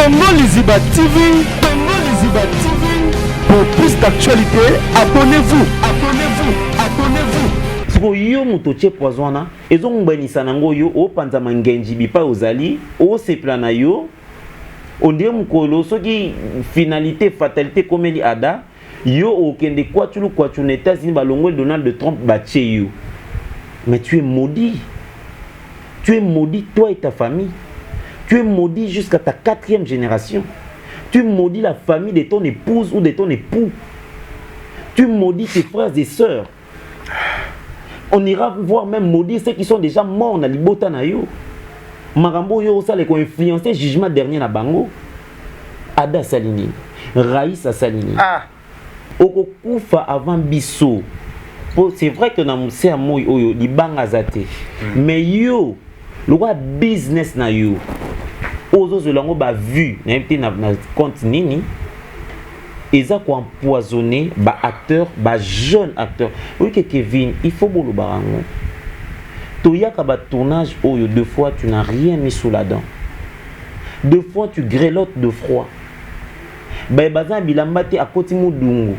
Congo Liziba TV, Congo Liziba TV. Pour plus d'actualité, abonnez-vous, abonnez-vous, abonnez-vous. Yo mutoche poisona, ezo ngbanisa nango yo o panza mangenji bipa ozali, o seplana yo. On dit mukolo soki finalité fatalité comme eli ada, yo okende kwa tu n'États-Unis balongo Donald Trump bache yo. Mais tu es maudit. Tu es maudit toi et ta famille. Tu es maudit jusqu'à ta 4e génération. Tu maudis la famille de ton épouse ou de ton époux. Tu maudis tes frères et sœurs. On ira voir même maudire ceux qui sont déjà morts dans l'ibota na yo. Marambo yo ça les influencer jugement dernier na bango. Ada Salini, Raïs Salini. Oko kufa avant biso. C'est vrai que na moussa moy oyo di banga zate. Mais yo, le roi business na yo. Ozo zelango ba vu, na compte nini. Eza ko empoisonner ba acteur, ba jeune acteur. Oui que Kevin, il faut bolo barango. Toyaka ba tournage oyo 2 fois tu n'as rien mis sous la dent. 2 fois tu grelottes de froid. Ba bazan bilambate à côté mudungu.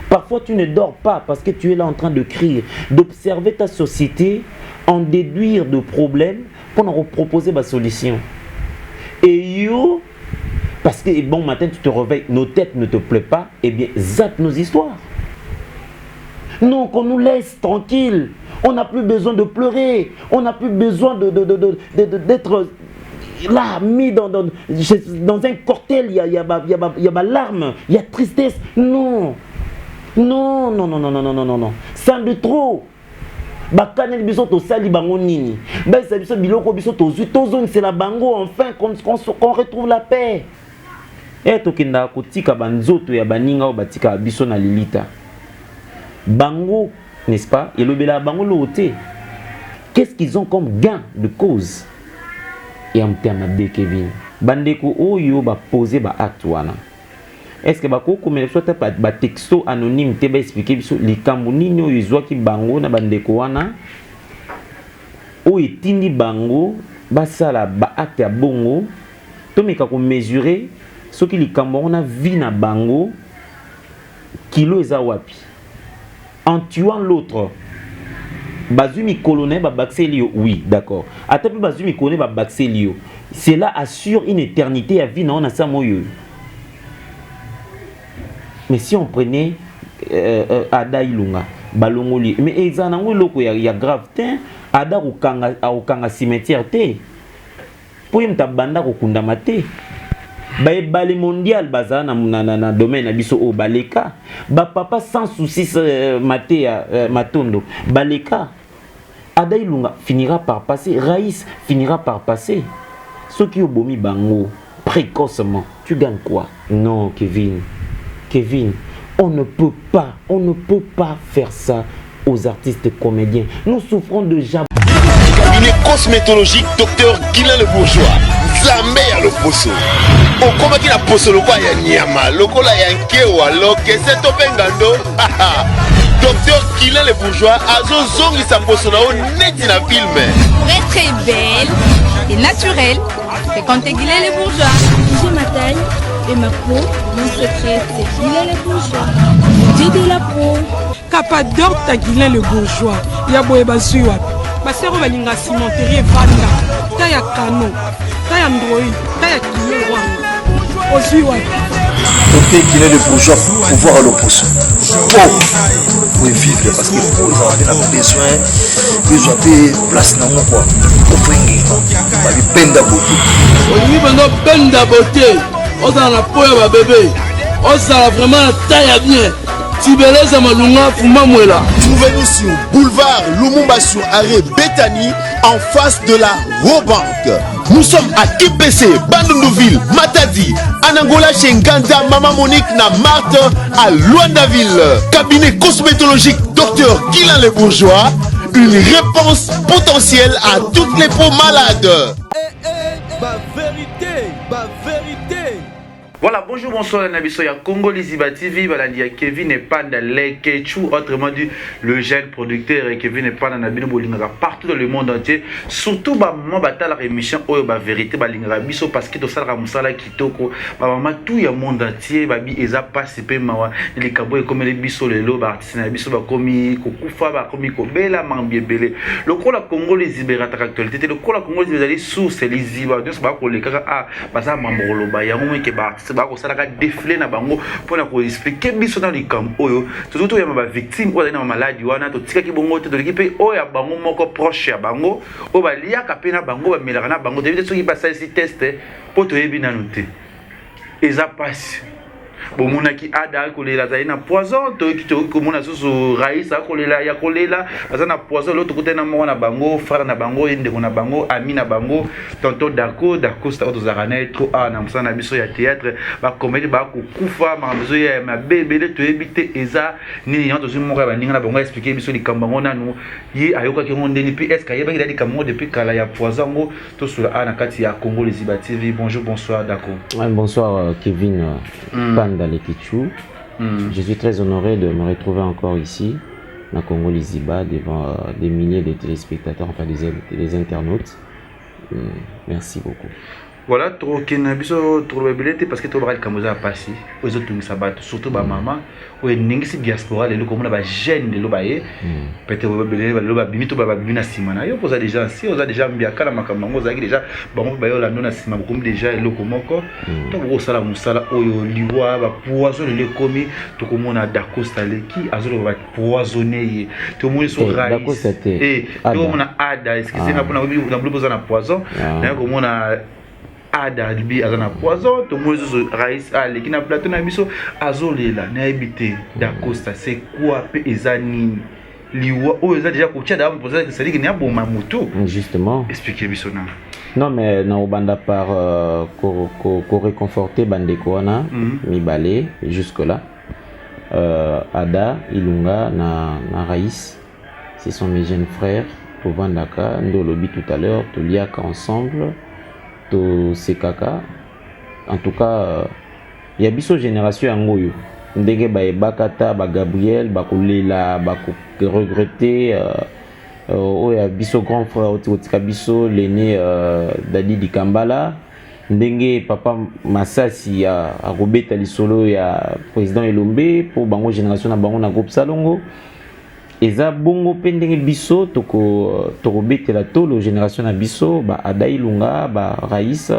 Parfois tu ne dors pas parce que tu es là en train de crier, d'observer ta société, en déduire de problèmes pour nous proposer ma solution. Et yo, parce que bon matin tu te réveilles, nos têtes ne te plaisent pas, eh bien zappe nos histoires. Non, qu'on nous laisse tranquille. On n'a plus besoin de pleurer. On n'a plus besoin d'être là, mis dans un cortel. Il y a ma larme, il y a tristesse. Non. Non, non, non, non, non, non, non, non, non. Ça de trop. Bakane biso to sali bango nini. Ben c'est biso biloko biso to zu to zone c'est la bango enfin qu'on retrouve la paix. Et to kenda kotika banzoto ya baninga o batika biso na lilita. Bango, n'est-ce pas? Et le bela bango loté. Qu'est-ce qu'ils ont comme gain de cause? Et en termes de Kevin, bandeko oyo ba poser ba acte wana. Est-ce que bako comme soit ba texto anonyme te ba expliquer biso likambo nini oyo izwaki bango na bandeko wana o etindi bango basala ba acte ya bongo to meka ko mesurer ce qui likambo on a vu na bango kilo eza wapi en tuant l'autre. Bazumi colonel ba baxelio, oui, d'accord. Atapi bazumi colonel ba baxelio. Cela assure une éternité à vie, non, on a ça moyo. Mais si on prenait Ada Ilunga, Balongoli, mais ezanango loko ya grave ten, Ada okanga cimetière te. Pour yemta banda ko kundama te. Ba bale mondial baza na domaine biso o baleka. Ba papa sans souci maté matondo. Baleka. Ada Ilunga finira par passer, Raïs finira par passer. Ceux qui ont bomi bango précocement, tu gagnes quoi? Non, Kevin. Kevin, on ne peut pas faire ça aux artistes comédiens. Nous souffrons de jab. Cabinet cosmétologique Dr Guilain le Bourgeois. Zambé à l'opposo. Au combat qui la poso le quoi ya nyama, le kola ya nkewa, lo que c'est topengando. Dr Guilain le Bourgeois, azo zongi sa poso na o neti na film. Pour être très belle et naturelle, fréquentez Guilain le Bourgeois. J'ai ma taille et ma peau, mon secret c'est Guilain le Bourgeois. J'ai de la peau. Capador ta Guilain le Bourgeois. Ya boye bazuwa. Basero balinga cimenterie vanda. Ta ya kano. Ta ya ndroi. Ta ya kilo wanga. Ozuwa. Ok, Guilain le Bourgeois, pouvoir à l'opposé. Pour vivre parce que pour ils ont besoin de place dans mon quoi. Pour finir, on va lui peine d'aboter. On va nous peine d'aboter. On a la peau à bébé. On a vraiment la taille à bien. Tibeleza Malunga Fumamwela. Trouvez-nous sur boulevard Lumumba sur arrêt Bethany en face de la Robank. Nous sommes à IPC, Bandundouville, Matadi, Anangola chez Nganda, Mama Monique na Marthe à Luandaville. Cabinet cosmétologique Dr Guilain le Bourgeois. Une réponse potentielle à toutes les peaux malades. Ma vérité, ma vérité. Voilà, bonjour, bonsoir, Nabiso, ya Congo Liziba TV, voilà, il y a Kevin et Panda, les Ketchou, autrement dit, le jeune producteur, et Kevin et Panda, Nabino Bolingara, partout dans le monde entier, surtout, bah, maman, bah, t'as la émission, oh, bah, vérité, bah, Lingara, biso, parce que, tout ça, la moussala, kitoko, bah, maman, tout, y a monde entier, bah, bi, eza, participé, mawa, les kabou, et comme les biso, les lots, bah, artistes, biso, bah, komi, kokufa, bah, komi, kobela, mambi, belé, le coup, la Congo Liziba, ta actualité, le coup, la Congo Liziba, sous, c'est Liziba, donc, bah, pour les kaka, ah, bah, ça, mambrolo, bah, y'a un moment qui est artiste, bah, ça, la défilé na bango pour na expliquer biso dans les camps oyo surtout ya ma victime ou na maladie wana to tika ki bongo te de l'équipe o ya bango moko proche ya bango o ba lia ka pena bango ba melaka na bango de ceux qui passent ici test pour te yebi na noter eza passe bon monaki ada kolela za na poison to ki to komona susu raisa kolela ya kolela za na poison l'autre côté na mo na bango frère na bango inde na bango ami na bango tonton dako sta to zarana trop na msana biso ya théâtre ba comédie ba kufa ma biso ya ma bébé to ebité eza ni yanto zo mo ba ninga na bango expliquer biso likambango nanu yi ayoka ki ngonde ni puis est-ce qu'il y a des likambango depuis kala ya poison ngo to sur na kati ya Congo Liziba TV. Bonjour, bonsoir, Dako. Bonsoir Kevin Panda les Ketchou. Je suis très honoré de me retrouver encore ici, à Congo Liziba, devant des milliers de téléspectateurs, enfin des internautes. Merci beaucoup. Voilà, trop biso trop probabilité parce que to bral kamoza a passé aux autres sabat surtout ba maman ou ningisi diaspora les locaux ba jeune les lobaye peut-être probabilité ba loba bimito ba bimina simana yo posa déjà si on a déjà mbia kala makambo za déjà bango ba yo la nona sima comme déjà les locaux moko to go sala musala oyo liwa ba poison les komi to komona dakosta le qui azolo ba poisonner to mo so raïs et to mona ada excusez-moi pour na boza na poison na komona ada bi azana poison to mozo raïs ale kina plateau na biso azolela na habité dakosta c'est quoi pe ezani liwa o eza déjà kocha da poser que ça dit que n'y a bon mamuto justement expliquer biso na non mais na obanda par ko réconforter bandeko wana mibale jusque là ada ilunga na raïs ce sont mes jeunes frères au Vandaka ndolobi tout à l'heure to liaka ensemble c'est caca. En tout cas, il y a biso génération yangoyo. Ndenge ba bakata ba Gabriel ba kolela ba ko regretter ya biso grand frère otika biso l'aîné Dadi Dikambala. Ndenge papa Masasi a robeta lisolo ya président Elombe pour bango génération na bango na groupe Salongo. Eza bongo pendenge biso toko betela tolo génération na biso ba Adaï Lunga ba Raïs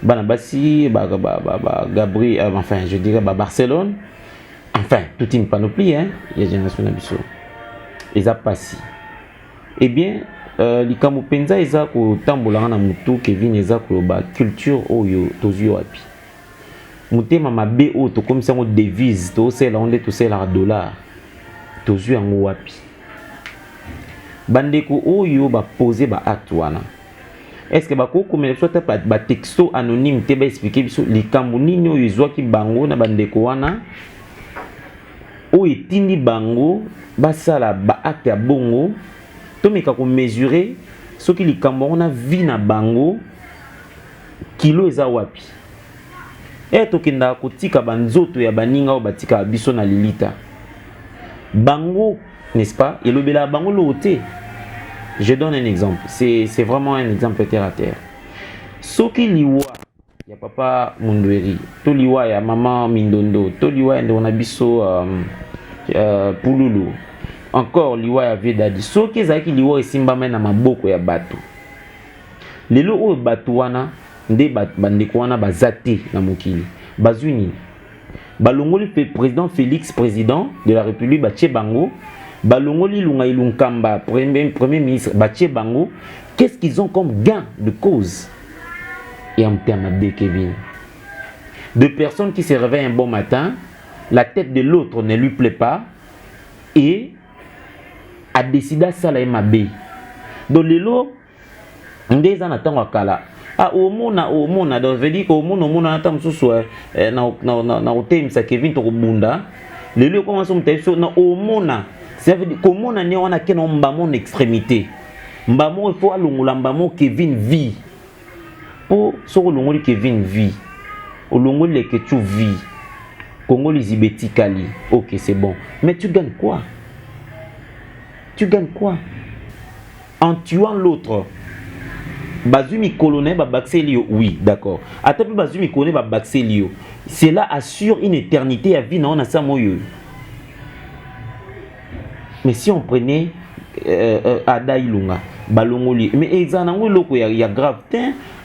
ba Nabasi ba Gabriel enfin je dirais ba Barcelone enfin toute une panoplie hein il y a génération na biso eza pasi eh bien likambo penza eza ko tambola na mutu Kevin eza ko ba culture oyo tozui wapi mutema mabe o to comme ça on devise to sela onde to sela dollar tozu yango wapi bandeko oyo ba poser ba acte wana est-ce que ba ko komela soit ba texto anonyme te ba expliquer biso likambo nini oyo ezwaki bango na bandeko wana o etindi bango basala ba acte ya bongo to meka ko mesurer soki likambo wana vi na bango kilo eza wapi to kenda kotika banzoto ya baninga o batika biso na lilita bango, n'est-ce pas? Et le bela bango l'ôté. Je donne un exemple. C'est vraiment un exemple terre à terre. Soki liwa, ya papa Mundweri, to liwa ya maman Mindondo, to liwa ya Ndonabiso Pululu. Encore liwa ya Vedadi. Soki zaki liwa esimba na maboko ya bato. Lelo o bato wana nde bandeko wana bazate na mokili. Bazuni. Balongoli président Félix, président de la République, Bache Bango. Balongoli Lunga Ilunkamba, premier ministre, Bache Bango. Qu'est-ce qu'ils ont comme gain de cause? Et en termes de Kevin. De personnes qui se réveillent un bon matin, la tête de l'autre ne lui plaît pas, et a décidé à ça la MAB. Donc les lots, des ans attendent à Kala. Ah omona donc veut dire que omona atam susu na hotel sa Kevin to bunda lelo commence on t'a na omona ça veut dire comment on a wana kena mbamo extrémité mbamo il faut alongula mbamo Kevin vie pour so longoli Kevin vie Olongo le que tu vis. Congo Lizibeti Kali. Ok, c'est bon. Mais tu gagnes quoi? Tu gagnes quoi? En tuant l'autre. Bazumi colonel va baxer Lio. Oui, d'accord. Atapi Bazumi colonel va baxer Lio. Cela assure une éternité à vie. Non, on a ça, moyo. Mais si on prenait Ada Ilunga, Balongoli, mais exanango loko ya grave.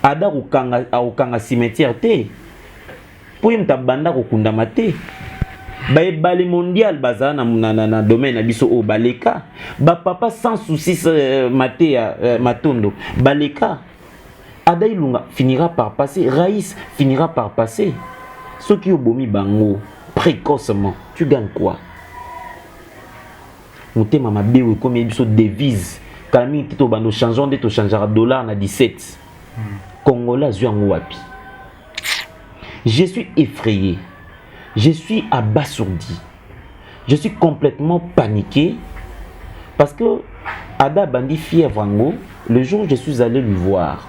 Ada okanga cimetière te. Pour y banda kokunda mate. Bale mondial baza na domaine na biso o baleka. Ba papa sans souci mate matondo. Baleka. Ada Ilunga finira par passer. Raïs finira par passer. Ceux qui ont bomi bango précocement, tu gagnes quoi? Mouté mama bewe comme il y a devise. Kami tito bando changeant de to changer dollar na 17. Congolais zuango wapi. Je suis effrayé. Je suis abasourdi. Je suis complètement paniqué parce que Ada Bandi fièvre ango, le jour où je suis allé lui voir.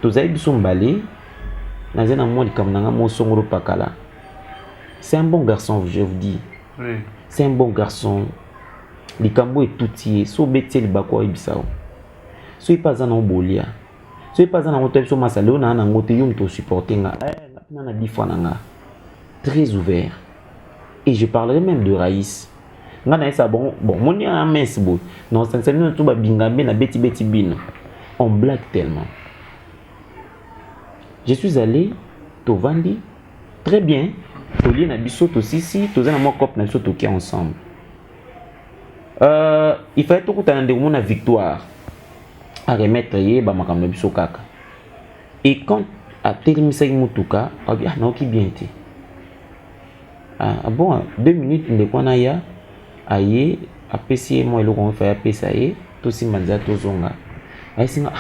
Tozaï biso mbalé, nazena moi likamnanga mo songoro pakala. C'est un bon garçon, je vous dis. Oui. C'est un bon garçon. Likambo est tout tié, so betel bakwa ibisao. So pas en bolia. So pas en hotel so masalo na na ngote yum to supporter nga. Na difananga. Très ouvert. Et je parlerai même de Raïs. Nga na ça bon mon y a un mess boy. Non, ça c'est nous tout ba bingambe na beti bin. On blague tellement. Je suis allé to Vandi. Très bien. Toli na biso to sisi, to za na mo cop na biso to ki ensemble. Il fallait tout kutana de mon victoire à remettre yé ba makambo biso kaka. Et quand a terminé mutuka, a bien non qui bien été. Ah bon, 2 minutes de quoi na ya aye a PC moi le on fait a PC aye to si manza to zonga. Aye singa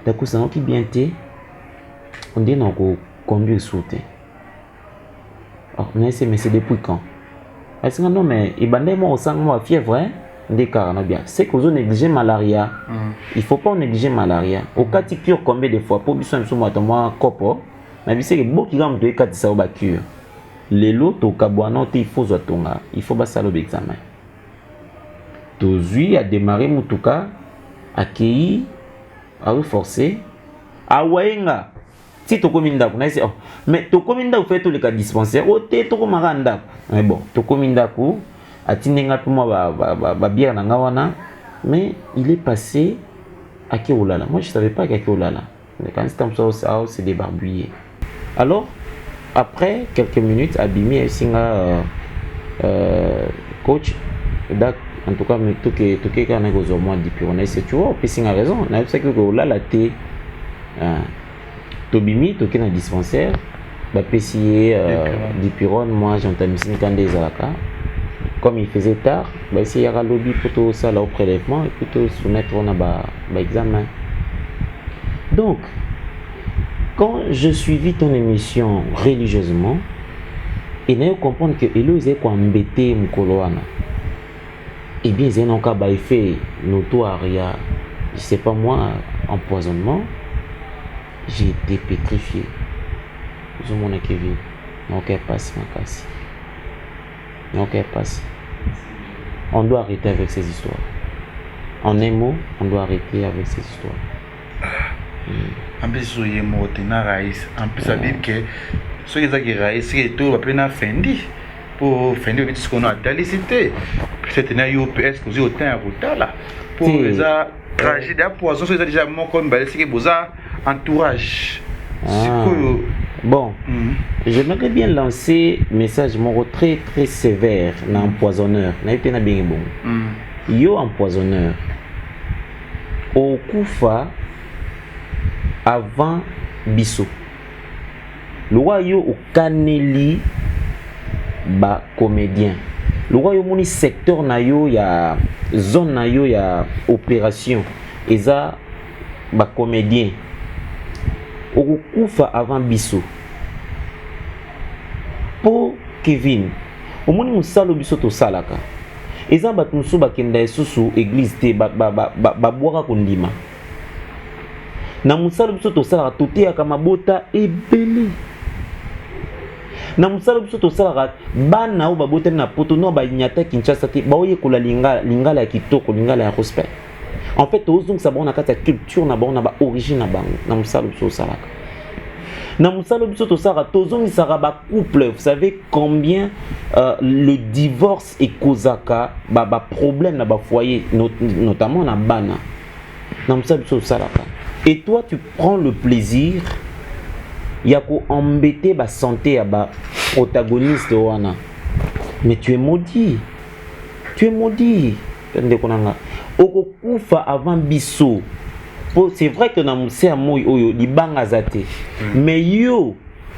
d'accord ça non qui bien été. On dit non ko conduire sauter. Oh, mais c'est depuis quand? Est-ce que non, mais il y a au sang, moi, fièvre, hein? Des cas, bien. C'est que vous négligez malaria. Il ne faut pas négliger malaria. Au cas où tu cures combien de fois? Pour bien sûr, moi, copo. Mais c'est que beaucoup qui ont cas de ça au cure. Les lots, au cabouano, il faut zotonga. Il faut passer l'examen. Tozui a démarré Mutuka, accueilli, a reforcé, a waenga. Si tu commandes d'accord, mais tu commandes d'accord fait tous les cas dispensaires, au té tu commandes d'accord. Mais bon, tu commandes d'accord, à tinenga pour moi ba bière nangawana, mais il est passé à Kéolala. Moi je savais pas qu'à Kéolala. Mais quand c'est ça, c'est débarbouillé. Alors après quelques minutes, Abimi et Singa coach, en tout cas mais tout que quand on a au moins dit puis on a essayé tu vois, puis Singa raison, on a fait que Kéolala té Tobimi, toqué dans le dispensaire, bah pessier, Dipiron, moi j'entends mis quand des alaka. Comme il faisait tard, bah ici il y a le lobby pour tout ça là au prélèvement et plutôt soumettre on a bah examen. Donc, quand je suivis ton émission religieusement, il n'a comprendre que Elo est quoi embêté Mukoloana. Eh bien, c'est un cas bah effet notoire, il y a, je sais pas moi, empoisonnement. J'ai été pétrifié. Je m'en ai Kevin. Non, qu'elle passe, ma casse. Non, qu'elle passe. On doit arrêter avec ces histoires. En un mot, on doit arrêter avec ces histoires. En plus, sur les mots, tu as raïs. En plus, ça dit que ceux qui ont raïs, c'est que tout va bien fendi. Pour fendi, ce qu'on a dalicité. C'est un UPS que vous avez un retard là. Pour les trajet d'un poison, c'est déjà mon comme c'est que vous avez entourage. Bon, j'aimerais bien lancer un message très très sévère dans l'empoisonneur. Yo empoisonneur. Au Koufa avant Bisso. Le roi yo au Kaneli ba comédien. Le roi yo moni secteur na yo ya zone na yo ya opération. Eza ba comédien. Au Koufa avant Bisso. Pour Kevin, au moni musalo Bisso to salaka. Eza bat musu bakenda esusu église te ba boaka kondima. Na musalo Bisso to salaka tote ya kamabota ebele. na musala biso to sala bana ou babote na poto no ba nyata Kinshasa te ba oye kola lingala ya kitoko lingala ya respect. En fait ozong sa bona kata culture na bona ba origine na bango na musala biso sala. Na musala biso to sala tozong sara ba couple, vous savez combien le divorce et kozaka ba problème na ba foyer notamment na bana. Na musala biso sala. Et toi tu prends le plaisir ya ko embêter ba santé ya ba protagoniste wana. Mais tu es maudit. Tu es maudit. Ndekonanga. Oko kufa avant biso. C'est vrai que na muse amoy oyo libanga zate. Mais yo,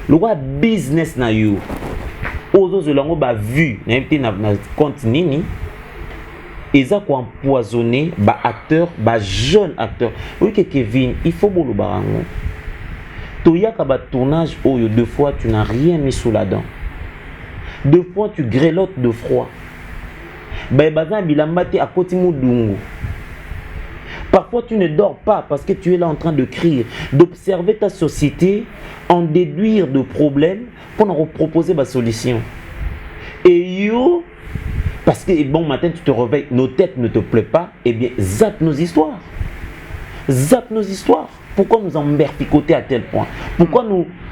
le roi business na yo. Ozo zolango ba vu na compte nini. Eza ko empoisonner ba acteur, ba jeune acteur. Oui que Kevin, il faut bolo barango. Toyaka ba tournage oyo deux fois tu n'as rien mis sous la dent. Deux fois tu grelottes de froid. Ba bazan bilamba te akoti mudungu. Parfois tu ne dors pas parce que tu es là en train de crier, d'observer ta société, en déduire de problèmes pour nous proposer ma solution. Et yo, parce que bon matin tu te réveilles, nos têtes ne te plaisent pas, eh bien zappe nos histoires. Zappe nos histoires. Pourquoi nous emberpicoter à tel point? Pourquoi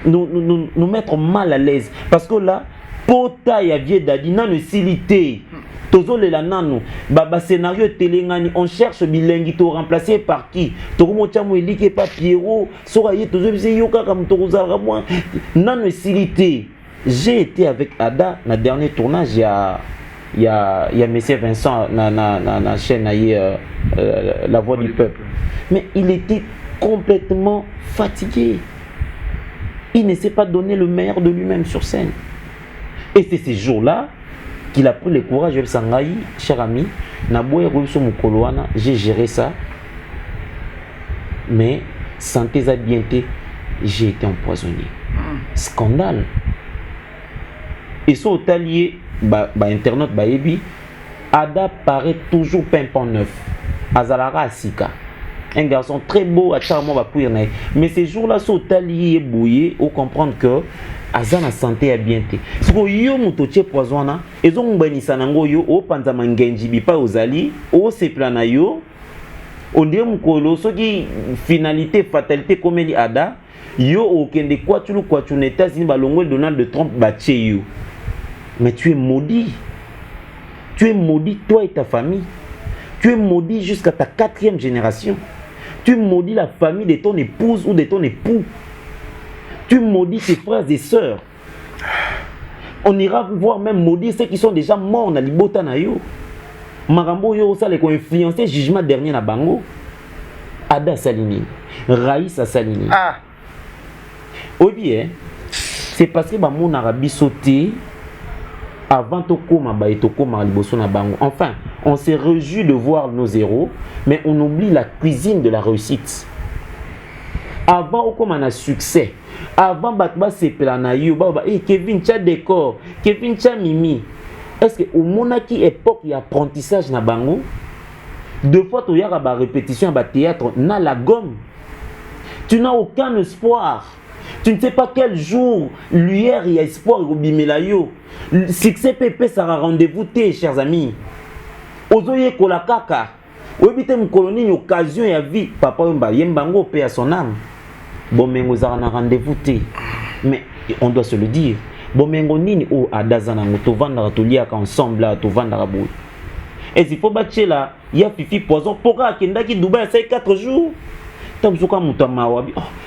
nous mettre mal à l'aise? Parce que là, pota ya vie dadi na ne silité. Tozole la nano, baba scénario telengani, on cherche bilingue, to remplacé par qui? Tokomo chamo elike pa Pierrot, soraye tozo bise yoka comme tokozala moi. Nano silité. J'ai été avec Ada na dernier tournage il y a monsieur Vincent na chaîne La Voix du Peuple. Mais il était complètement fatigué. Il ne s'est pas donné le meilleur de lui-même sur scène. Et c'est ces jours-là qu'il a pris le courage de Sangaï, cher ami, j'ai géré ça. Mais santé à bienté, j'ai été empoisonné. Scandale. Et ce hôtelier, internet, Ada paraît toujours pimpant neuf. Azalara Asika. Un garçon très beau, à charmant, mais ces jours-là, ce hôtelier est bouillé, on comprend que Azana santé à bien te. Ce que yo mutoche poisona, ils ont banisa nango yo o panzama ngenji bipa ozali, o se plana yo, on dit mukolo so qui finalité fatalité comme eli Ada, yo o kende quoi tu n'étais ni balongo Donald Trump bache yo. Mais tu es maudit. Tu es maudit toi et ta famille. Tu es maudit jusqu'à ta 4e génération. Tu maudis la famille de ton épouse ou de ton époux. Tu maudis tes frères et sœurs. On ira voir même maudire ceux qui sont déjà morts dans l'ibota na yo. Marambo yo ça les influencer jugement dernier na bango. Ada Salini, Raïssa Salini. Ah. Oui bien. C'est parce que mon Arabie sauté avant tokoma ba etokoma liboso na bango. Enfin, on se réjouit de voir nos héros, mais on oublie la cuisine de la réussite. Avant on a succès. Avant batba se plana yo ba Kevin cha décor, Kevin cha mimi. Est-ce que au monaki époque il y a apprentissage na bango? Deux fois tu y a ba répétition ba théâtre na la gomme. Tu n'as aucun espoir. Tu ne sais pas quel jour l'hier il y a espoir au bimela yo. Succès pépé ça a rendez-vous té chers amis. Ozoye kola kaka. Obité mon colonie une occasion ya vie papa mba yembango paix à son âme. Bon mengo za na rendez-vous té. Mais on doit se le dire. Bon mengo nini o adazana to vanda to liaka ensemble là to vanda boy. Et il faut battre là, il y a Fifi Poison pourquoi kendaki Dubaï c'est 4 jours.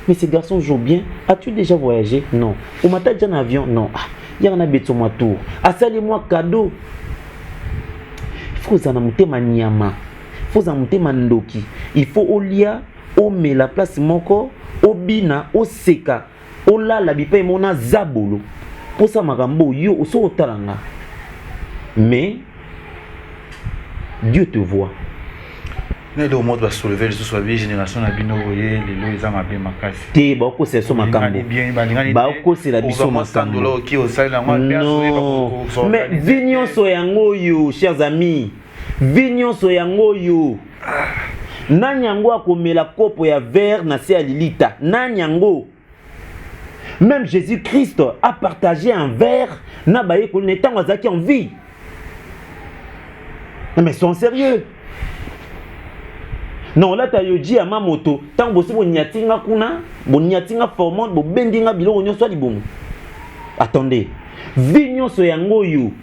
Mais ces garçons jouent bien. As-tu déjà voyagé? Non. Ou m'as déjà un avion? Non. Il y en a besoin de tour. Assale-moi cadeau. Il faut en monter ma niama. Il faut en monter ma ndoki. Il faut au lia, au me la place moko, au bina, au seka, au la la bipa mona zabolo. Pour ça magambo yo au so talanga. Mais Dieu te voit. Le monde va soulever les autres générations à bino voyer les lois ils ont bien makasi. Té ba ko c'est so makambo. Ba ko c'est la biso makambo. Non. Mais vignon so yango yo chers amis. Vignon so yango yo. Nanyango akomela kopo ya verre na se alilita. Nanyango. Même Jésus-Christ a partagé un verre na baye ko netant azaki en vie. Mais sont sérieux. Non, là ta yoji à ma moto, tant bosi bo nyatinga kuna, bo nyatinga formant, bo bendinga biloko nyonso libongo. Attendez. Vignon so yango yo.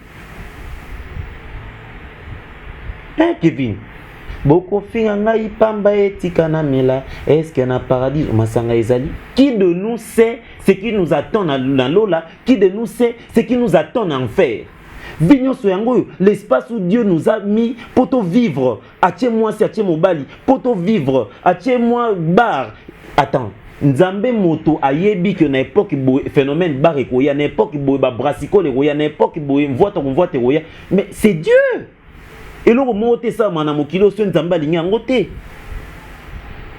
Kevin. Boko finga ngai pamba etika na mela, est-ce qu'il y a un paradis masanga ezali? Qui de nous sait ce qui nous attend dans l'eau-là? Qui de nous sait ce qui nous attend en enfer? Vignon soyango, l'espace où Dieu nous a mis pour te vivre. Atie-moi si atie mobali, pour te vivre. Atie-moi bar. Attends. Nzambe moto ayebi que na époque phénomène bar et koya, na époque ba brassicole koya, na époque voite koya. Mais c'est Dieu. Et là, on ça, manamokilo, c'est Nzamba linyangote.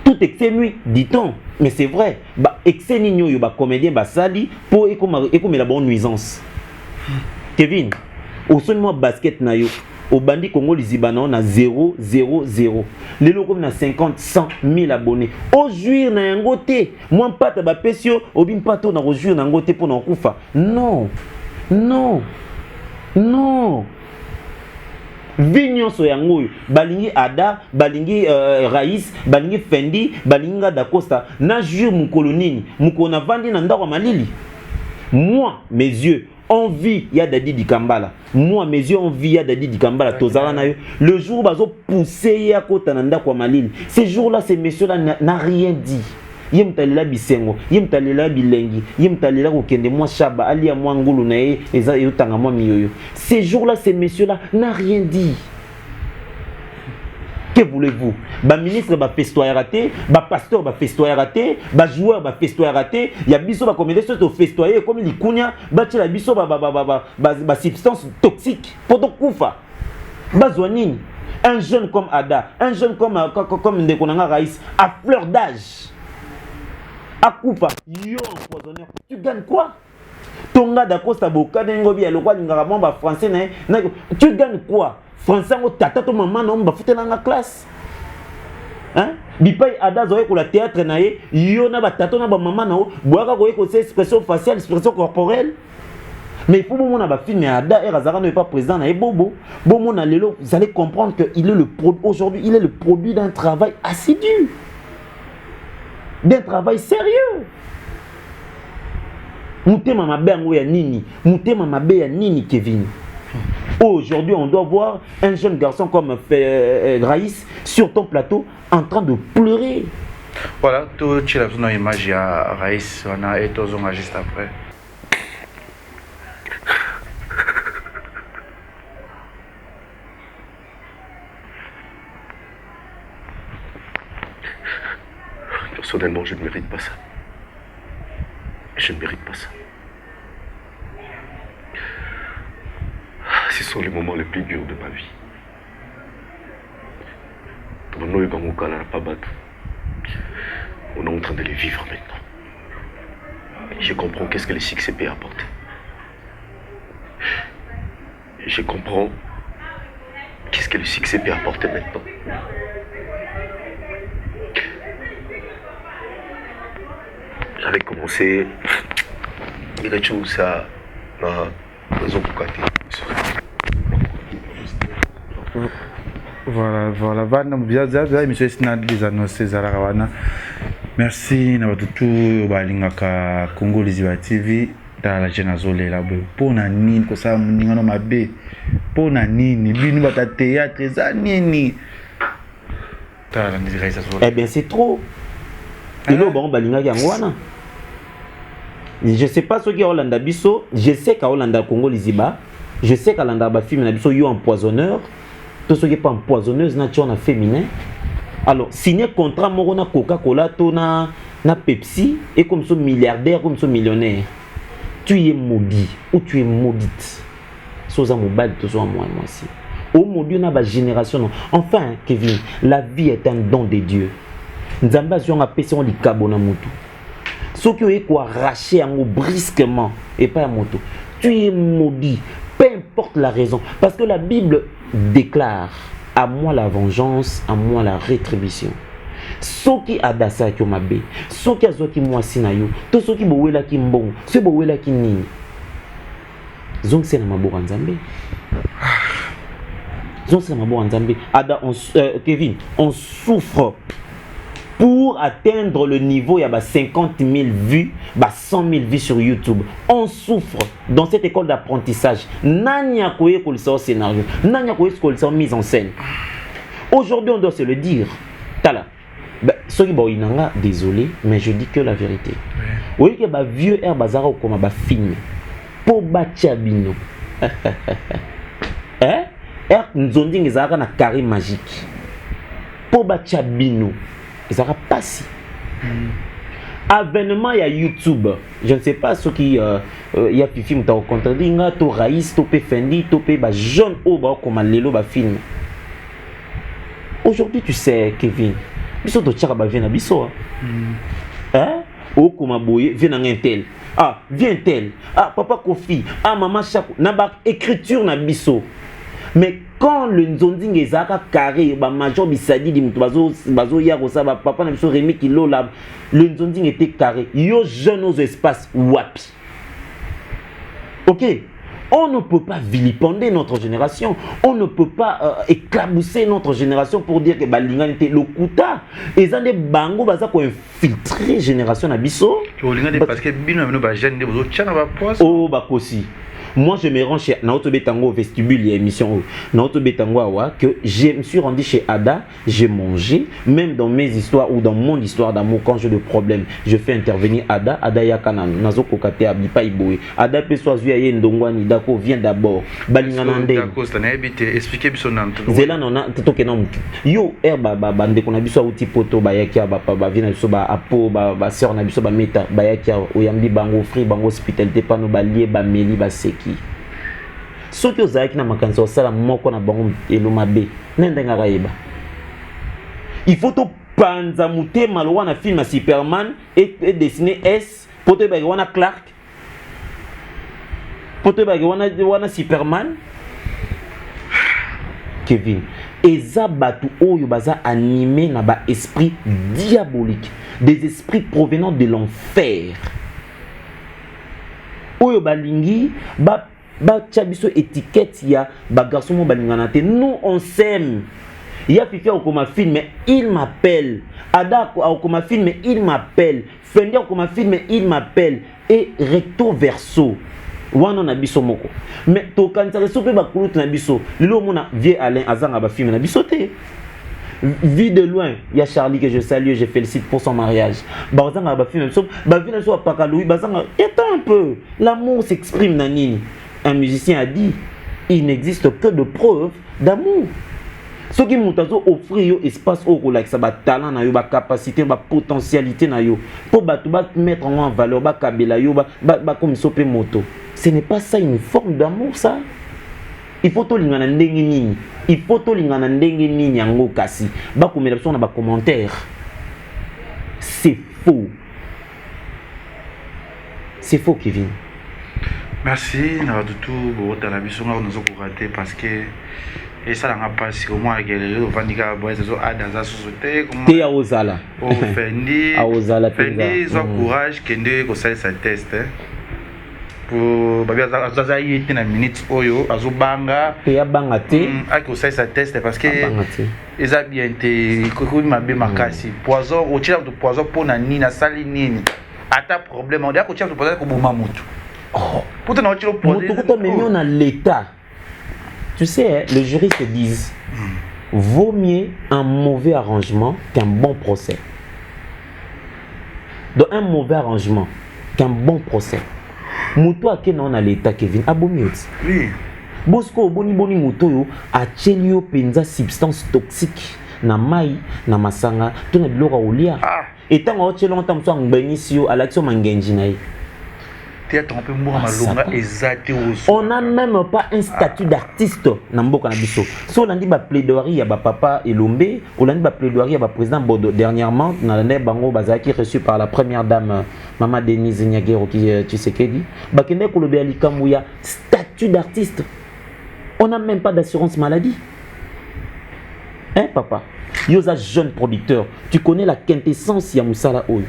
Tout excès nuit, dit-on. Mais c'est vrai. Bah, excès nigno, yo, bah, comédien, bah, sali, pour écouter la bonne nuisance. Kevin, au son moi basket na yo, au bandit Congo Lizibana, on a 0, 0, 0. Les locaux, on a 50, 100 000 abonnés. Au juir, na yangote. Moi, pas ta bapesio, au bim pato, na au juir, na yangote pour n'en koufa. Non. Non. Non. Vignon soyango, balingi Ada, balingi Raïs, balingi Fendi, balinga da Costa. Na jure mon colonine, mon kona vandi na ndako malili. Moi, mes yeux, envie ya Dadi Dikambala. Moi, mes yeux, envie ya Dadi Dikambala. Tozala na yo. Le jour où bazo pousser ya kota na ndako malili. Ces jours-là, ces messieurs-là n'a rien dit. Yem talela bisengo, yem talela bilengi, yem talela kokende moi shaba, ali ya moi ngulu na ye, eza yotanga moi miyoyo. Ces jours-là, ces messieurs-là n'ont rien dit. Que voulez-vous? Ba ministre ba festoyer raté, ba pasteur ba festoyer raté, ba joueur ba festoyer raté, ya biso ba comédien so festoyer comme likunya, ba tela biso ba substance toxique pour to kufa. Ba zwanini. Un jeune comme Ada, un jeune comme Ndekonanga Raïs, à fleur d'âge. Akufa, yo empoisonneur, tu gagnes quoi? Tonga d'Acosta Boka d'Engobi, le roi d'Ingaramon, français, tu gagnes quoi? Français, tata, ton maman, non, va foutre dans la classe. Hein? Bipay Ada Zoé pour la théâtre, yo na tata, na maman, boaka, c'est expression faciale, expression corporelle. Mais il faut que mon film Ada et Razara n'est pas présent, na bobo. Bon, mon allélo, vous allez comprendre qu'il est le produit, aujourd'hui, il est le produit d'un travail assidu. D'un travail sérieux. Moutema mabe ya nini? Moutema mabe ya nini, Kevin? Aujourd'hui, on doit voir un jeune garçon comme Raïs sur ton plateau en train de pleurer. Voilà, tout tu as une image à Raïs, on a été juste après. Personnellement, je ne mérite pas ça. Je ne mérite pas ça. Ce sont les moments les plus durs de ma vie. On est en train de les vivre maintenant. Je comprends qu'est-ce que le succès peut apporter. Je comprends qu'est-ce que le succès peut apporter maintenant. J'avais commencé, il y a tout ça, voilà, monsieur Snad, les annonces, merci, tout, balingaka Congo Liziba TV, dans la Génazole, là, pour nani, que ça, n'ingano mabe, pour nani, binu bata théâtre, ça, nini. Eh bien, c'est trop. Et là, bon, balingaka ngwana. Je ne sais pas ce qui est Hollanda Bisso, je sais qu'à Hollanda Congo Liziba, je sais qu'à Hollanda Bafim Bisso, il y a empoisonneur, tout ce qui n'est pas empoisonneuse, nature féminin. Alors, signer contrat, Morona Coca-Cola, na Pepsi, et comme ça milliardaire, comme ça millionnaire, tu es maudit ou tu es maudite. Sosa mobile, tout ça, moi aussi. Au maudit, on a ma génération. Enfin, Kevin, la vie est un don de Dieu. Nous avons un PC, on dit Kabona Moutou. Ce qui est quoi arraché en brusquement et pas à moto. Tu es maudit, peu importe la raison. Parce que la Bible déclare à moi la vengeance, à moi la rétribution. soki adasa ki mabe soki azoki mwasi na yo to soki bowela ki mbongo soki bowela ki nini zong c'est na maboko nzambe zong c'est na maboko nzambe ada Kevin on souffre pour atteindre le niveau, il y a 50 000 vues, 100 000 vues sur YouTube. On souffre dans cette école d'apprentissage. Nanya koye ko le scénario, nanya koye ko le mise en scène. Aujourd'hui, on doit se le dire. Tala. Soki ba inanga, désolé, mais je dis que la vérité. Oui, que ba vieux air bazara comme ba film. Po ba chabino. Air nzondi ngezaka na carré magique. Po ba chabino. Ça va passer. Avènement, il y a YouTube. Je ne sais pas ce qui y a Fifi, mais tu as rencontré, tu as Raïs, tu as Fendi, tu as jeune Oba, comme Lélo, film. Aujourd'hui, tu sais, Kevin, biso to tchaka ba vient na biso. Hein? O comme boye, vient un tel. Ah, viens tel. Ah, papa Kofi. Ah, maman Chakou. Na ba écriture na biso. Mais quand le nzonding ezaka carré, ba major bisadi di mutu bazo ya ko sa ba papa na biso Rémi Kilo là, le nzonding était carré. Yo jeune aux espaces wapi. OK. On ne peut pas vilipender notre génération. On ne peut pas éclabousser notre génération pour dire que Balinga était le kuta. Et ça des bango baza ko infiltrer génération na biso. Parce que bino ba jeune de bozo tchana ba poisse. Oh ba kosi. Moi, je me rends chez Naoto Betango au vestibule, il y a émission Naoto Betango Awa, que je me suis rendu chez Ada, j'ai mangé, même dans mes histoires ou dans mon histoire d'amour, quand j'ai des problèmes, je fais intervenir Ada, Ada Yakana, Nazo Kokate Abipa Iboé, Ada Pessoazu Aye Ndongwani, Dako vient d'abord, Balinganande. D'accord, c'est un habité, expliquez bien son nom. Zéla non, Titoke non. Yo, bande qu'on a biso outi poto, Bayakia, Bavina, Soba, Apo, Sœur Nabiso, Bameta, Bayakia, Oyambi, Bango, Free, Bango, Hospitalité, Pano, Balie, Bameli, Baseki. Ce que vous avez dit, c'est il faut tout panzamouter malouana film à Superman et dessiner S pour te baguer Clark pour te baguer Superman Kevin et Zabatu Oyo baza animé na ba esprit diabolique, des esprits provenant de l'enfer. Oyo balingi ba tchabiso étiquette ya ba garçon mo balingana te. Nous on s'aime. Il y a Fifi au comme film mais il m'appelle. Ada au comme film mais il m'appelle. Fendi au comme film mais il m'appelle. Et recto verso. Wana na biso moko. Mais to kanisa sope ba kulu na biso. Lilo mona vie Alain azanga ba film na biso te. Vie de loin, il y a Charlie que je salue et je félicite pour son mariage. Bazanga ba film so ba vie na so pakaloui bazanga. Attends un peu. L'amour s'exprime nanini. Un musicien a dit, il n'existe que de preuves d'amour. Ce qui m'a offert espace au like ça talent na yo ba capacité ba potentialité na yo pour mettre en valeur ba kabela yo ba comme sopé moto. Ce n'est pas ça une forme d'amour ça. Il faut to lingana ndenge nini. Il faut to lingana ndenge nini yango kasi. Ba komela biso na ba commentaire. C'est faux. C'est faux Kevin. Merci, Naradutu, dans la mission, nous avons raté parce que et ça n'a pas si au moins que les autres vandiga boys dans la société comme t'es à Ozala au Fendi à Ozala Fendi ils ont courage qu'ende ko ça test pour babia za yete na minute oyo azobanga ya banga te a ko ça test parce que ils a bien été ko mabe makasi poison au tira de poison pour na ni na sali nini ata problème on dit ko tira de poison ko boma mutu. Pourtant, on a l'État. Tu sais, le juriste dit vaut mieux un mauvais arrangement qu'un bon procès. Donc, un mauvais arrangement qu'un bon procès. Moutou a on a l'État, Kevin. Abomiot. Oui. Bosco, boni moutou a chelio penza substance toxique. Na mai, na masanga, tout na bilora olia. Et tant que tu longtemps, tu as un bénisio à l'action mangenjinaï. On n'a même pas un statut d'artiste dans Mboka Nabiso. Si on a dit plaidoirie à papa Elombe, on a dit plaidoirie à président Bodo. Dernièrement, on a dit Bango Bazaki reçu par la première dame Maman Denise Nyagero qui tu sais qu'elle dit. Bakende Kolobe Alikamouya, statut d'artiste. On n'a même pas d'assurance maladie. Hein papa? Yosa jeune producteur, tu connais la quintessence ya Moussala Oyo.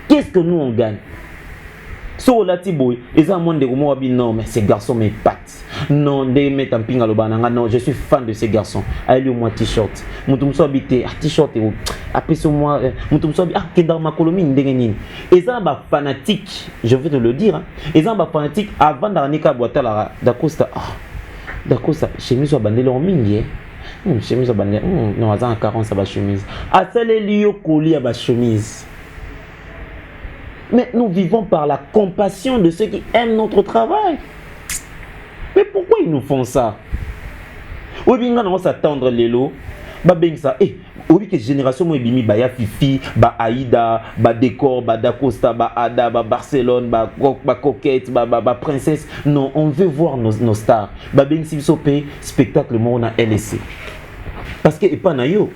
Qu'est-ce que nous on gagne? So là Tiboy, ils ont moins de rumeurs non mais ces garçons mes pattes. Non, des mettent en pinga le bananga. Non, je suis fan de ces garçons. Allez au moins t-shirt. Moutoum so habité, t-shirt et après sur moi, moutoum so ah qui dans ma colonie n'dengenin. Ils ont ba fanatique, je vais te le dire. Ils ont ba fanatique avant d'arnika boîte la d'Acosta. D'Acosta, chemise au bandé leur mingi. Chemise au bandé. Non, à 40 ça va chemise. À celle lieu colis à ba chemise. Mais nous vivons par la compassion de ceux qui aiment notre travail. Mais pourquoi ils nous font ça? Oui, bien, on va s'attendre les lots. Bah, bien ça. Eh, oui, que génération, moi, bimi, bah, ya Fifi, bah, Aïda, bah, Décor, bah, Dacosta, bah, Ada, bah, Barcelone, bah, Coquette, bah, Princesse. Non, on veut voir nos stars. Bah, bien, si vous sopez, spectacle, moi, on a LSC. Parce que, et pas na yo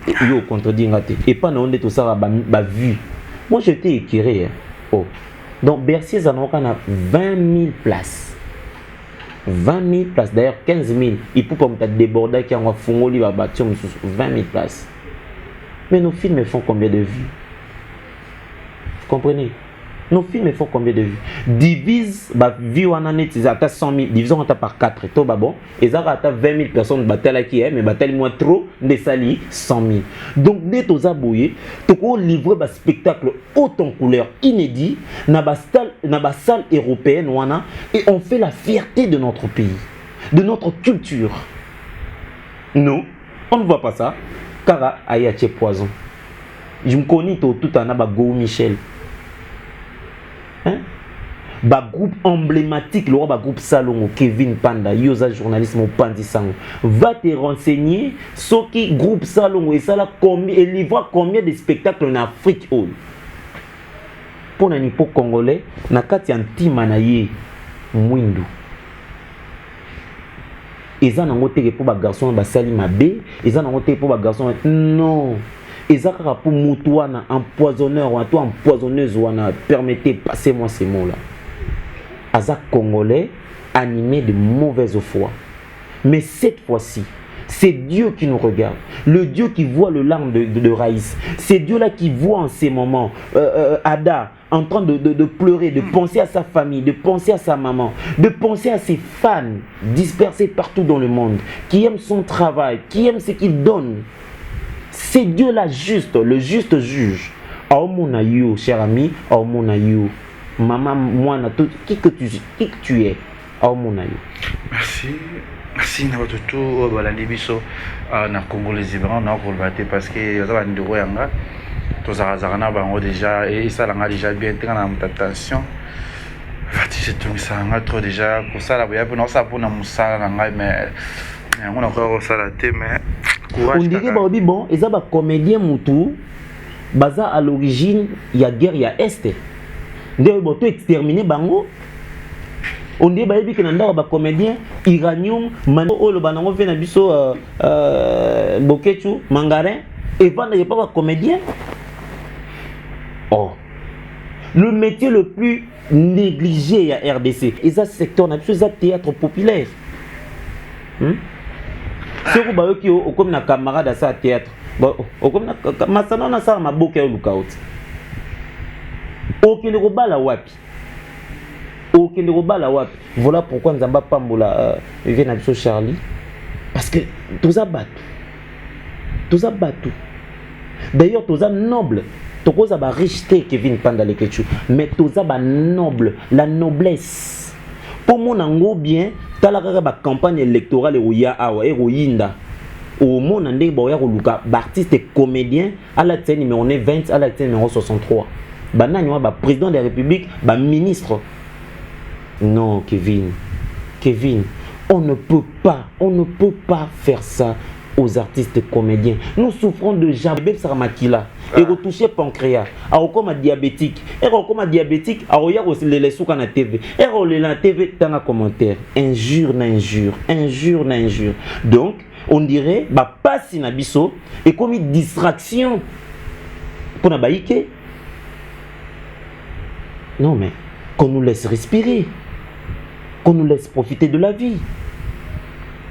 contredit, et pas na on est tout ça, bah, vu. Moi, j'étais éclairé, hein. Oh. Donc Bercy en a 20 000 places. 20 000 places, d'ailleurs 15 000. Il peut comme tu débordé qui a fongoli va bâtir 20 000 places. Mais nos films font combien de vues? Vous comprenez? Nos films font combien de vues? Divise bah vue en année, ils ont 100 000, divisons par 4 et tout bah bon. Ils ont 20 000 personnes bataille qui est, mais bataille moins trop des sali 100 000. Donc dès aux abouillés, tu peux livrer un spectacle haut en couleur inédit, na salle européenne wana, et on fait la fierté de notre pays, de notre culture. Nous, on ne voit pas ça. Car ayache poison. Je me connais tout en a Go Michel. Hein? Ba groupe emblématique, le roi groupe Salongo, Kevin Panda, Yosa journaliste mon Pandi Sango. Va te renseigner sur qui groupe Salongo et ça là combien et livre combien de spectacles en Afrique. Pour un nipo congolais, na kati antima na ye mwindu. Ils ont un pour les garçons qui sali mabe, ils ont un pour les garçons non. Ils ont pour moutouana empoisonneur ou empoisonneuse ou permettez passez-moi ces mots là. Aza congolais animé de mauvaise foi. Mais cette fois-ci, c'est Dieu qui nous regarde. Le Dieu qui voit le larme de Raïs. C'est Dieu là qui voit en ces moments Ada en train de pleurer, de penser à sa famille, de penser à sa maman, de penser à ses fans dispersés partout dans le monde, qui aiment son travail, qui aiment ce qu'il donne. C'est Dieu là juste, le juste juge. Aomona yo, cher ami, aomona yo. Maman, moi, qui que tu es, aomona yo. Merci. Merci na batutu balandi biso na Congo les Ibrans na ko battre parce que za bandiro yanga to zarazana bango déjà et ça langa déjà bien tena na attention fati c'est tout ça nga trop déjà pour ça la boya pour ça pour na musala nga mais on a encore ça la té mais courage. On dirait ba bon et ça ba comédien mutu baza à l'origine il y a guerre il y a est ndé bo to exterminer bango. On dit que nous avons des comédiens iraniens, nous fait biso Bokechu, Mangarin, et pas des comédiens. Oh, le métier le plus négligé à RDC, et ça secteur, c'est le théâtre populaire. C'est qui ont comme un camarade à ça théâtre. Comme Masana na ça ma boke au lookout. Aucun ne robala wapi. Voilà pourquoi nous avons pas vient à Charlie. Parce que tous abattent. D'ailleurs, tous a noble. Tous a richté Kevin Panda le Ketchou. Mais tous a noble. La noblesse. Pour mon ango bien, t'as la campagne électorale et héroïnda. Au monde, on a artiste et comédien à la tête numéro 20, à la tête numéro 63. Président de la République, ministre. Non, Kevin, on ne peut pas faire ça aux artistes comédiens. Nous souffrons de Jabeb Sarmakila, et retouché pancréas, comme diabétique, et comme diabétique, les sous na TV, et la TV dans un commentaire, injure. Donc, on dirait, pas si nabiso, et comme une distraction pour na baïke. Non mais, qu'on nous laisse respirer. Qu'on nous laisse profiter de la vie,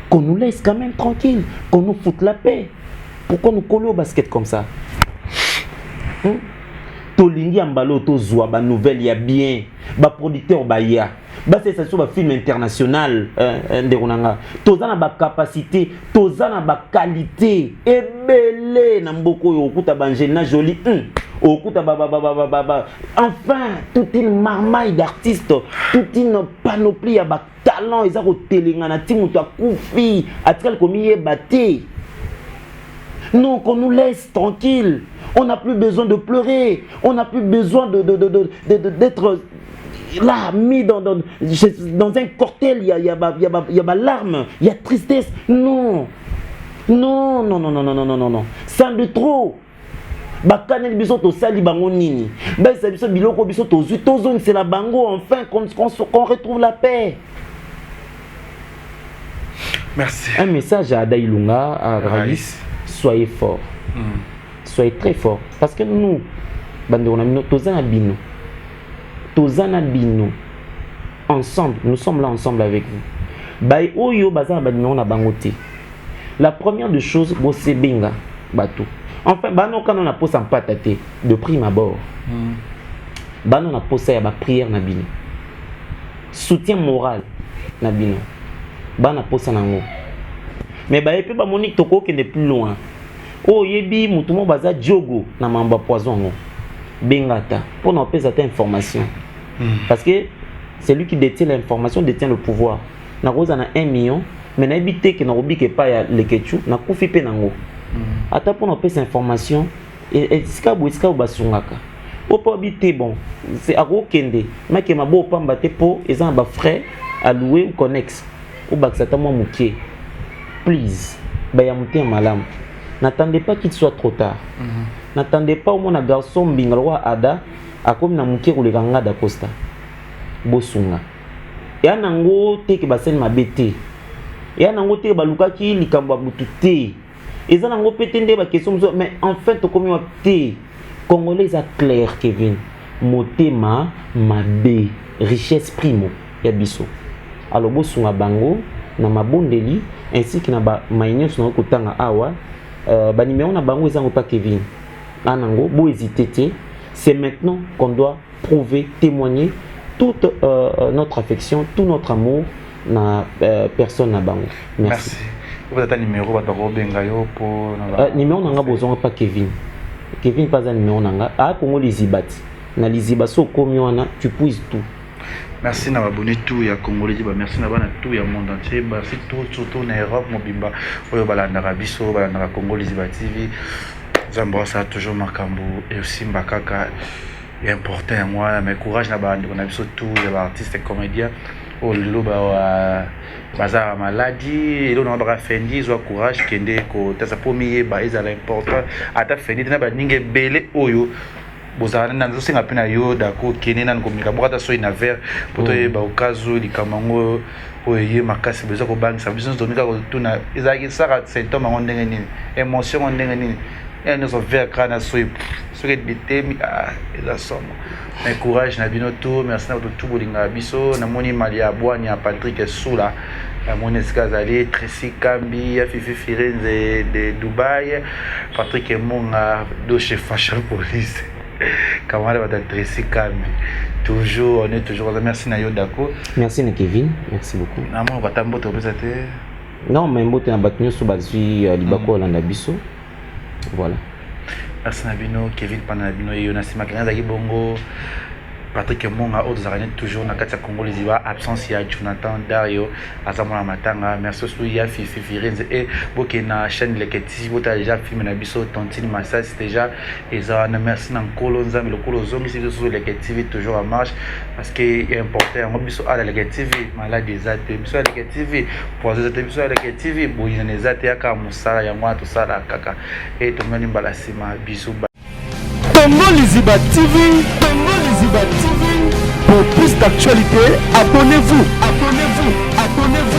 qu'on nous laisse quand même tranquille, qu'on nous foute la paix. Pourquoi nous coller au basket comme ça? Tolingi ambalo tozwa ba nouvelle ya bien, ba producteur ba ya. Ba c'est ça sur ba film international nderonanga. Tozana ba capacité, tozana ba qualité ebele na mboko yo okuta banjena joli. Okuta enfin toute une marmaille d'artistes, toute une panoplie ya ba talent eza ko telinga na timu to akufi, atikal komi yebate. Non, qu'on nous laisse tranquille. On n'a plus besoin de pleurer. On n'a plus besoin d'être là, mis dans un cocktail. Il y a larmes, il y a tristesse. Non. Non, non, non, non, non, non, non, non, non. Ça de trop. Bakane biso to sali bango nini. Ba sa biso biloko biso to zu to zone c'est la bango enfin qu'on retrouve la paix. Merci. Un message à Ada Ilunga, à Raïs. Soyez forts. Soyez très forts. Parce que nous, ensemble, nous sommes là ensemble avec vous. La première des choses, c'est Benga. Enfin, quand on a posé en patate de prime abord, on a posé à prière Nabino. Soutien moral Nabino. On a posé en mais bah et puis bah Monique Toko qui n'est plus loin. Oh yebi mutumo baza diogo na mamba poison bengata pour nous appeler cette information. Parce que c'est lui qui détient l'information, détient le pouvoir. Na rosa na 1 million mais na habité que na robi que pas ya lekechu na kufi pe nango. Ata pour nous appeler cette information et ska basungaka. O pas habiter bon, c'est à Rokende. Mais que ma bo pamba te po ezan ba frais à louer ou connexe. Ou baksata mo mukie. Please, malam. N'attendez pas qu'il soit trop tard. N'attendez pas au moins un garçon bingalwa ada a comme na muke ou le ganga da costa. Bosunga. Ya nango te ke basen mabete. Ya nango te baluka ki likamba butute. Eza nango petende ba question mais en fait to komi te Congolais a clair Kevin. Motema mabe richesse primo ya biso. Alors bosunga bango na mabondeli ainsi que na ba maïnyo na kotanga awa ba numéro na bango ezango pas Kevin anango bo hésiter c'est maintenant qu'on doit prouver témoigner toute notre affection tout notre amour na personne na bango. Merci. Vous avez un numéro ba toko benga yo pour numéro nanga bozonga pas Kevin pas un numéro nanga a Congo Lizibati na Liziba so komi wana tu puises tout. Merci na abonné tout ya Congolais ba merci na bana tout ya monde entier merci tout surtout na Europe mobimba oyo balandaka biso balandaka Congo Liziba TV Zambrosa toujours makambo et aussi mbakaka est important moi mais courage na bandi on a biso tout les artistes et comédiens au lelo ba baza maladie et donc on va faire dit soit courage kende ko tasa pomier ba ezala important ata fendi na ba ninge belé oyo bozana na nzosenga pena yo dako kene na ngomika bokata so ina ver poto ba okazo likamango oye makasi bezo ko bangisa biso domika ko tuna ezaki saka symptôme ngo ndenge nini émotion ngo ndenge nini et nous on ver kana so so que bitemi eza somo mais courage na bino tout merci na tout bolinga biso na moni mali ya bwani ya Patrick Sula la Monesca Zali Tracy Kambi ya Fifi Firenze de Dubaï Patrick Monga do chez Fashion Police. Kamara va Tracy Kambi toujours on est toujours là merci na yo dako merci na Kevin merci beaucoup na mo batambo to pesate non mais mbote na batnyo so bazui libako landa biso voilà merci na bino Kevin pana bino yo na sima kana zaki bongo Patrick Monga autres arènes toujours na kati ya Congo Liziba absence ya Jonathan Dario azamona matanga merci aussi ya Fifi Firenze et bokena chaîne leketi bota déjà film na biso Tontine Massas déjà eza na merci na Nkolo Nzambe le Kolo zongi c'est sur leketi toujours en marche parce que est important en biso à la leketi malade des até biso leketi pour les até biso leketi boyina les até aka musala ya mwa to sala kaka et to mani balasima biso Congo Liziba TV, Congo Liziba TV. Pour plus d'actualités, abonnez-vous, abonnez-vous, abonnez-vous.